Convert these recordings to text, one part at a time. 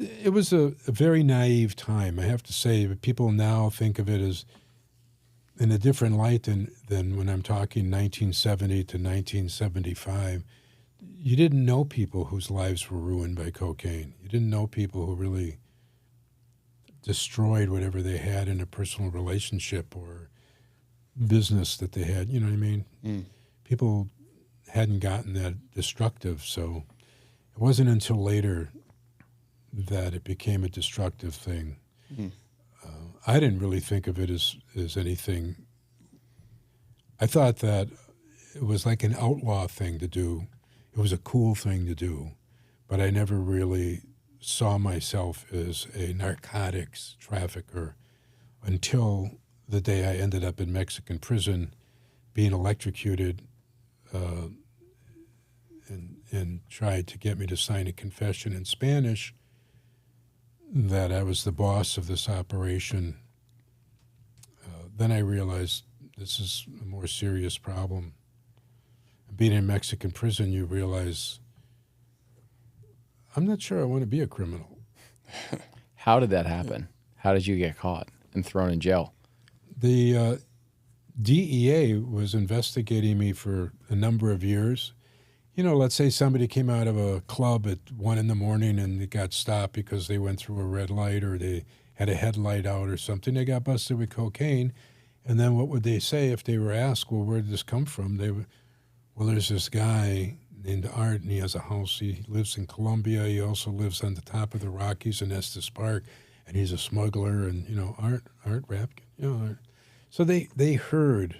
It was a very naive time, I have to say. But people now think of it as in a different light than when I'm talking 1970 to 1975. You didn't know people whose lives were ruined by cocaine. You didn't know people who really destroyed whatever they had in a personal relationship or business that they had. You know what I mean? Mm. People hadn't gotten that destructive, so it wasn't until later that it became a destructive thing. Mm. I didn't really think of it as anything. I thought that it was like an outlaw thing to do. It was a cool thing to do, but I never really saw myself as a narcotics trafficker until the day I ended up in Mexican prison, being electrocuted, and tried to get me to sign a confession in Spanish that I was the boss of this operation. Then I realized this is a more serious problem. Being in Mexican prison, you realize, I'm not sure I want to be a criminal. How did that happen? How did you get caught and thrown in jail? The DEA was investigating me for a number of years. You know, let's say somebody came out of a club at 1 a.m. and they got stopped because they went through a red light or they had a headlight out or something. They got busted with cocaine. And then what would they say if they were asked, well, where did this come from? They would, well, there's this guy named Art, and he has a house. He lives in Colombia. He also lives on the top of the Rockies in Estes Park, and he's a smuggler. And, you know, Art Rapkin, you know. So they heard.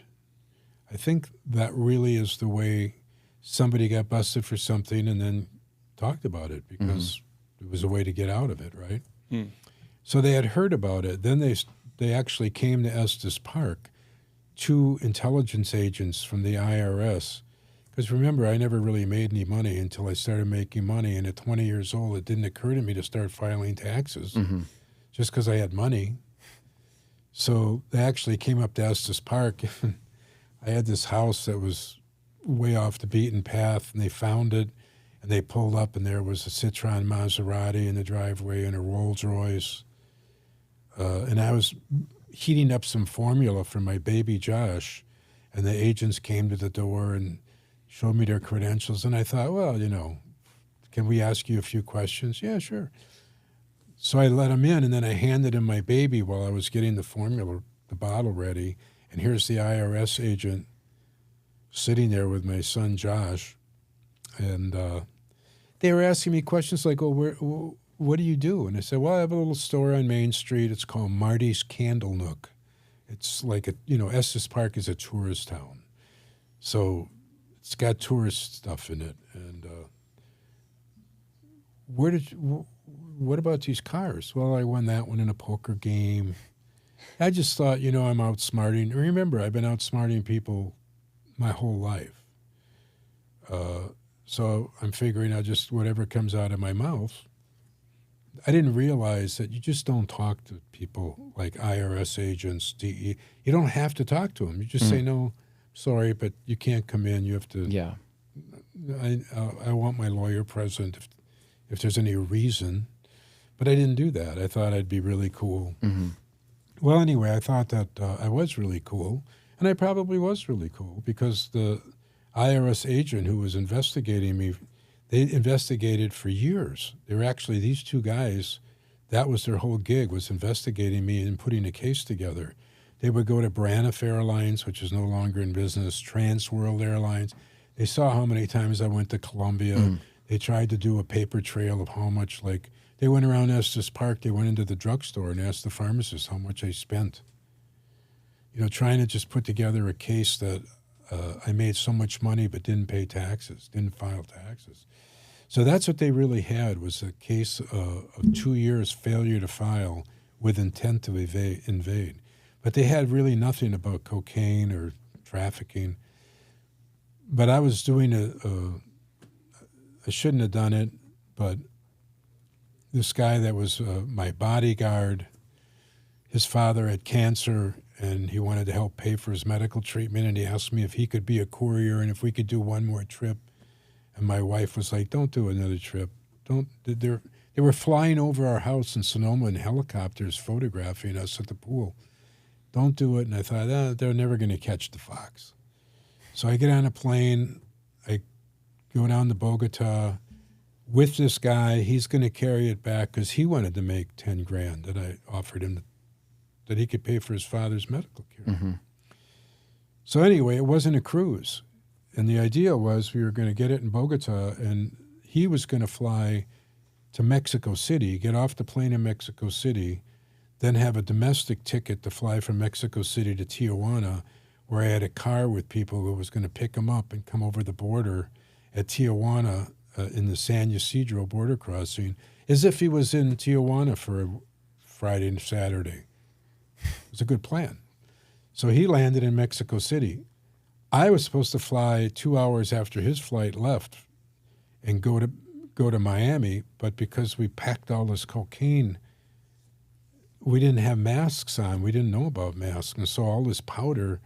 I think that really is the way somebody got busted for something and then talked about it because it was a way to get out of it, right? Mm. So they had heard about it. Then they actually came to Estes Park, 2 intelligence agents from the IRS. Because remember, I never really made any money until I started making money. And at 20 years old, it didn't occur to me to start filing taxes just because I had money. So they actually came up to Estes Park. I had this house that was way off the beaten path, and they found it, and they pulled up, and there was a Citroen Maserati in the driveway and a Rolls Royce. And I was heating up some formula for my baby Josh, and the agents came to the door and showed me their credentials, and I thought, well, you know, can we ask you a few questions? Yeah, sure. So I let him in, and then I handed him my baby while I was getting the formula, the bottle ready, and here's the IRS agent sitting there with my son Josh, and they were asking me questions like, "Oh, what do you do?" And I said, "Well, I have a little store on Main Street. It's called Marty's Candle Nook. It's like Estes Park is a tourist town, so it's got tourist stuff in it. And what about these cars?" "Well, I won that one in a poker game." I just thought, I'm outsmarting. Remember, I've been outsmarting people my whole life. So I'm figuring out just whatever comes out of my mouth. I didn't realize that you just don't talk to people like IRS agents, DE. You don't have to talk to them. You just say, "No, sorry, but you can't come in. You have to." Yeah. I want my lawyer present if there's any reason. But I didn't do that. I thought I'd be really cool. Well, anyway, I thought that I was really cool, and I probably was really cool because the IRS agent who was investigating me, they investigated for years. They were actually, these 2 guys, that was their whole gig, was investigating me and putting a case together. They would go to Braniff Airlines, which is no longer in business, Trans World Airlines. They saw how many times I went to Colombia. They tried to do a paper trail of how much, they went around Estes Park, they went into the drugstore and asked the pharmacist how much I spent. Trying to just put together a case that I made so much money but didn't pay taxes, didn't file taxes. So that's what they really had, was a case of 2 years failure to file with intent to invade. But they had really nothing about cocaine or trafficking. But I was doing I shouldn't have done it, but this guy that was my bodyguard, his father had cancer, and he wanted to help pay for his medical treatment, and he asked me if he could be a courier and if we could do one more trip. And my wife was like, "Don't do another trip. Don't." They were flying over our house in Sonoma in helicopters, photographing us at the pool. Don't do it. And I thought, they're never going to catch the fox. So I get on a plane. I go down to Bogota with this guy. He's going to carry it back because he wanted to make 10 grand that I offered him that he could pay for his father's medical care. Mm-hmm. So anyway, it wasn't a cruise. And the idea was we were going to get it in Bogota, and he was going to fly to Mexico City, get off the plane in Mexico City, then have a domestic ticket to fly from Mexico City to Tijuana, where I had a car with people who was going to pick him up and come over the border at Tijuana in the San Ysidro border crossing, as if he was in Tijuana for Friday and Saturday. It was a good plan. So he landed in Mexico City. I was supposed to fly 2 hours after his flight left and go to Miami, but because we packed all this cocaine, we didn't have masks on. We didn't know about masks. And so all this powder,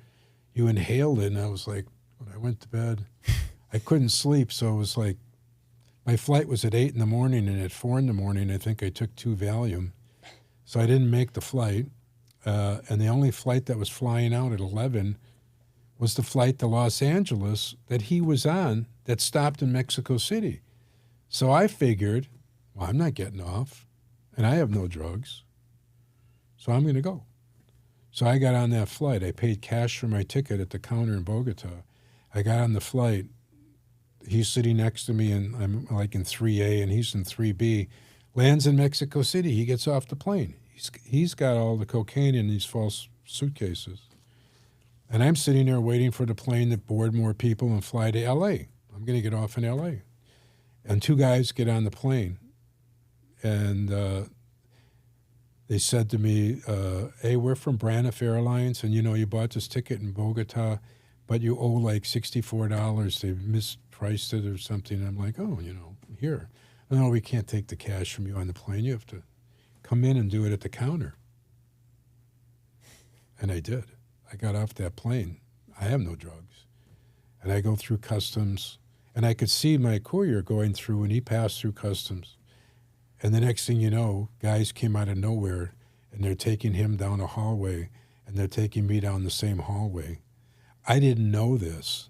you inhaled it, and I was like, when I went to bed, I couldn't sleep. So it was like, my flight was at 8 in the morning, and at 4 in the morning, I think I took 2 Valium. So I didn't make the flight. And the only flight that was flying out at 11 was the flight to Los Angeles that he was on that stopped in Mexico City. So I figured, well, I'm not getting off, and I have no drugs, so I'm going to go. So I got on that flight. I paid cash for my ticket at the counter in Bogota. I got on the flight. He's sitting next to me, and I'm like in 3A, and he's in 3B. Lands in Mexico City. He gets off the plane. He's got all the cocaine in these false suitcases. And I'm sitting there waiting for the plane to board more people and fly to L.A. I'm going to get off in L.A. And 2 guys get on the plane, and they said to me, hey, we're from Braniff Airlines, and, you bought this ticket in Bogota, but you owe like $64. They mispriced it or something. And I'm like, oh, here. No, we can't take the cash from you on the plane. You have to come in and do it at the counter. And I did. I got off that plane. I have no drugs. And I go through customs, and I could see my courier going through, and he passed through customs. And the next thing you know, guys came out of nowhere, and they're taking him down a hallway, and they're taking me down the same hallway. I didn't know this,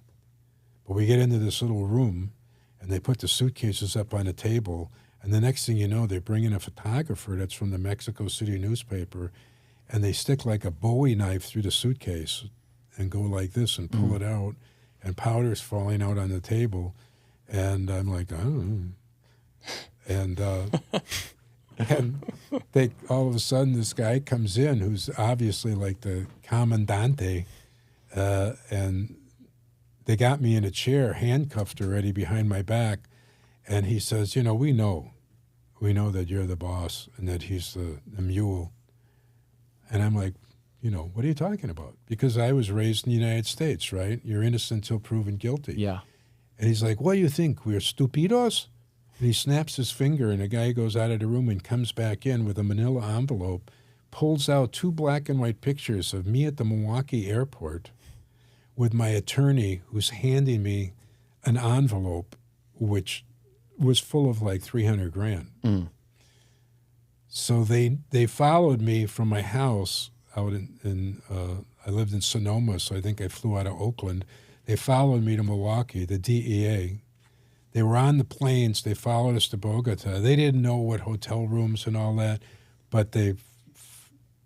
but we get into this little room, and they put the suitcases up on the table, and the next thing you know, they bring in a photographer that's from the Mexico City newspaper, and they stick like a Bowie knife through the suitcase and go like this and pull it out, and powder's falling out on the table. And I'm like, oh. And they all of a sudden this guy comes in who's obviously like the commandante, and they got me in a chair, handcuffed already behind my back, and he says, we know that you're the boss and that he's the mule. And I'm like, what are you talking about? Because I was raised in the United States, right? You're innocent until proven guilty. Yeah. And he's like, what do you think? We're stupidos? And he snaps his finger, and a guy goes out of the room and comes back in with a manila envelope, pulls out 2 black and white pictures of me at the Milwaukee airport with my attorney, who's handing me an envelope which was full of like 300 grand. Mm. So they followed me from my house out in I lived in Sonoma, so I think I flew out of Oakland. They followed me to Milwaukee, the DEA. They were on the planes. They followed us to Bogota. They didn't know what hotel rooms and all that, but they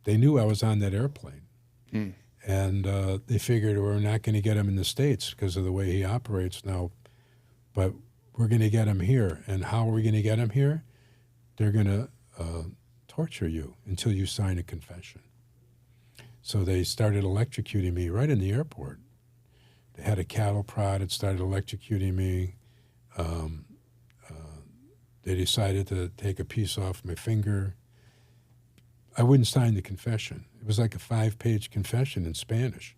knew I was on that airplane. Mm. And they figured we're not going to get him in the States because of the way he operates now, but we're going to get him here. And how are we going to get him here? They're going to torture you until you sign a confession. So they started electrocuting me right in the airport. They had a cattle prod. It started electrocuting me. They decided to take a piece off my finger. I wouldn't sign the confession. It was like a 5-page confession in Spanish.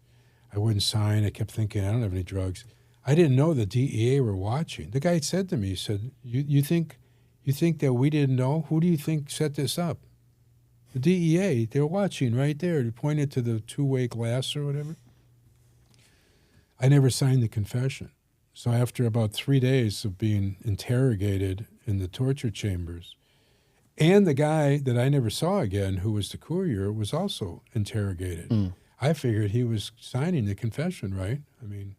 I wouldn't sign. I kept thinking, I don't have any drugs. I didn't know the DEA were watching. The guy said to me, he said, you think that we didn't know? Who do you think set this up? The DEA, they're watching right there. He pointed to the 2-way glass or whatever. I never signed the confession. So after about 3 days of being interrogated in the torture chambers, And the guy that I never saw again, who was the courier, was also interrogated. I figured he was signing the confession, right? I mean,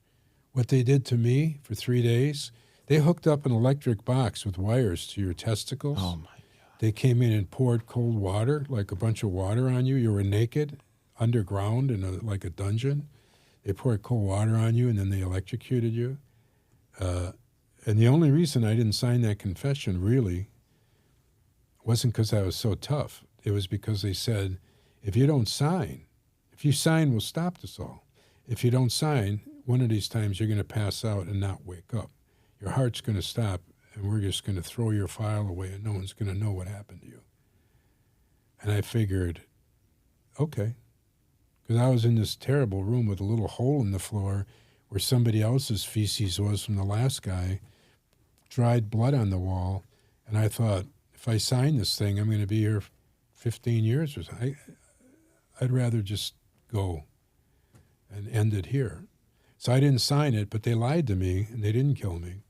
what they did to me for 3 days, they hooked up an electric box with wires to your testicles. Oh my God. They came in and poured cold water, like a bunch of water on you. You were naked, underground in like a dungeon. They poured cold water on you, and then they electrocuted you. And the only reason I didn't sign that confession, really, wasn't because I was so tough. It was because they said, if you sign, we'll stop this all. If you don't sign, one of these times you're going to pass out and not wake up. Your heart's going to stop, and we're just going to throw your file away, and no one's going to know what happened to you. And I figured, okay, because I was in this terrible room with a little hole in the floor where somebody else's feces was from the last guy, dried blood on the wall, and I thought, if I sign this thing, I'm going to be here 15 years or something. I'd rather just go and end it here. So I didn't sign it, but they lied to me, and they didn't kill me.